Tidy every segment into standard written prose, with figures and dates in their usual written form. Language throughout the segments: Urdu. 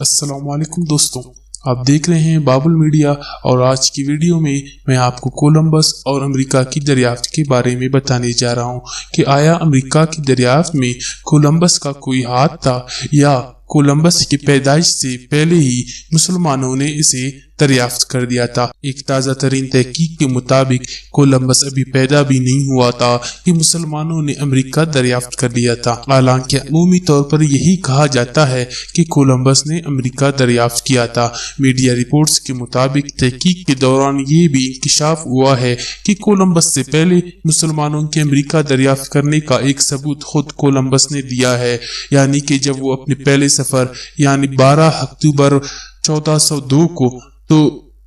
السلام علیکم دوستوں، آپ دیکھ رہے ہیں بابل میڈیا اور آج کی ویڈیو میں آپ کو کولمبس اور امریکہ کی دریافت کے بارے میں بتانے جا رہا ہوں کہ آیا امریکہ کی دریافت میں کولمبس کا کوئی ہاتھ تھا یا کولمبس کی پیدائش سے پہلے ہی مسلمانوں نے اسے دریافت کر دیا تھا۔ ایک تازہ ترین تحقیق کے مطابق کولمبس ابھی پیدا بھی نہیں ہوا تھا کہ مسلمانوں نے امریکہ دریافت کر لیا تھا، حالانکہ عمومی طور پر یہی کہا جاتا ہے کہ کولمبس نے امریکہ دریافت کیا تھا۔ میڈیا رپورٹس کے مطابق تحقیق کے دوران یہ بھی انکشاف ہوا ہے کہ کولمبس سے پہلے مسلمانوں کے امریکہ دریافت کرنے کا ایک ثبوت خود کولمبس نے دیا ہے، یعنی کہ جب وہ اپنے پہلے سفر یعنی 12 اکتوبر 1402 کو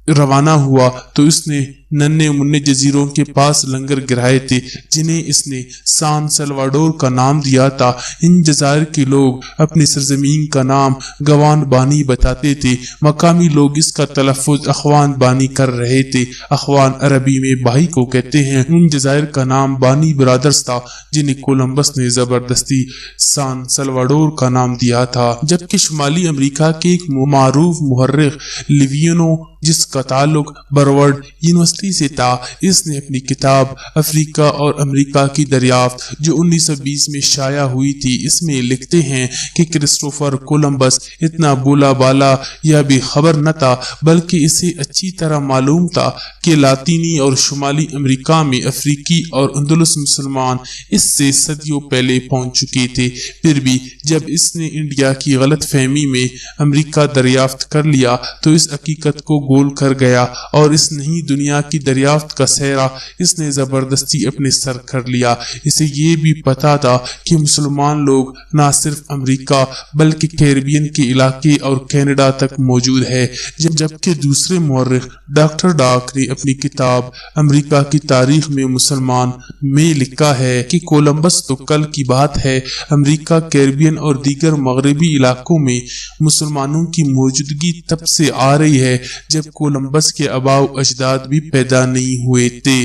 روانہ ہوا تو اس نے ننھے منھے جزیروں کے پاس لنگر گرائے تھے جنہیں اس نے سان سلواڈور کا نام دیا تھا۔ ان جزائر کے لوگ اپنی سرزمین کا نام گوان بانی بتاتے تھے، مقامی لوگ اس کا تلفظ اخوان بانی کر رہے تھے۔ اخوان عربی میں بھائی کو کہتے ہیں۔ ان جزائر کا نام بانی برادرز تھا جنہیں کولمبس نے زبردستی سان سلواڈور کا نام دیا تھا، جبکہ شمالی امریکہ کے ایک معروف مورخ لیوینو جس کا تعلق برورڈ یونیورسٹی سے تھا، اس نے اپنی کتاب افریقہ اور امریکہ کی دریافت جو 1920 میں شائع ہوئی تھی، اس میں لکھتے ہیں کہ کرسٹوفر کولمبس اتنا بولا بالا یا بے خبر نہ تھا، بلکہ اسے اچھی طرح معلوم تھا کہ لاطینی اور شمالی امریکہ میں افریقی اور اندلس مسلمان اس سے صدیوں پہلے پہنچ چکے تھے۔ پھر بھی جب اس نے انڈیا کی غلط فہمی میں امریکہ دریافت کر لیا تو اس حقیقت کو گول کر گیا اور اس نئی دنیا کی دریافت کا سہرا اس نے زبردستی اپنے سر کر لیا۔ اسے یہ بھی پتا تھا کہ مسلمان لوگ نہ صرف امریکہ بلکہ کیریبین کے علاقے اور کینیڈا تک موجود ہے، جبکہ دوسرے مورخ ڈاکٹر ڈاک نے اپنی کتاب امریکہ کی تاریخ میں مسلمان میں لکھا ہے کہ کولمبس تو کل کی بات ہے، امریکہ، کیریبین اور دیگر مغربی علاقوں میں مسلمانوں کی موجودگی تب سے آ رہی ہے جب کولمبس کے آباء و اجداد بھی پیدا نہیں ہوئے تھے۔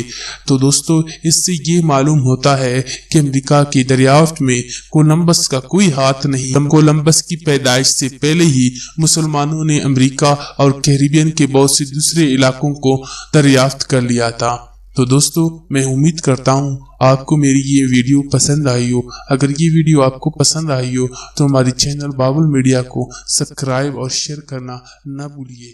تو دوستو، اس سے یہ معلوم ہوتا ہے کہ امریکہ کی دریافت میں کولمبس کا کوئی ہاتھ نہیں۔ کولمبس کی پیدائش سے پہلے ہی مسلمانوں نے امریکہ اور کیریبین کے بہت سے دوسرے علاقوں کو دریافت کر لیا تھا۔ تو دوستو، میں امید کرتا ہوں آپ کو میری یہ ویڈیو پسند آئی ہو۔ اگر یہ ویڈیو آپ کو پسند آئی ہو تو ہماری چینل بابل میڈیا کو سبسکرائب اور شیئر کرنا نہ بھولیے۔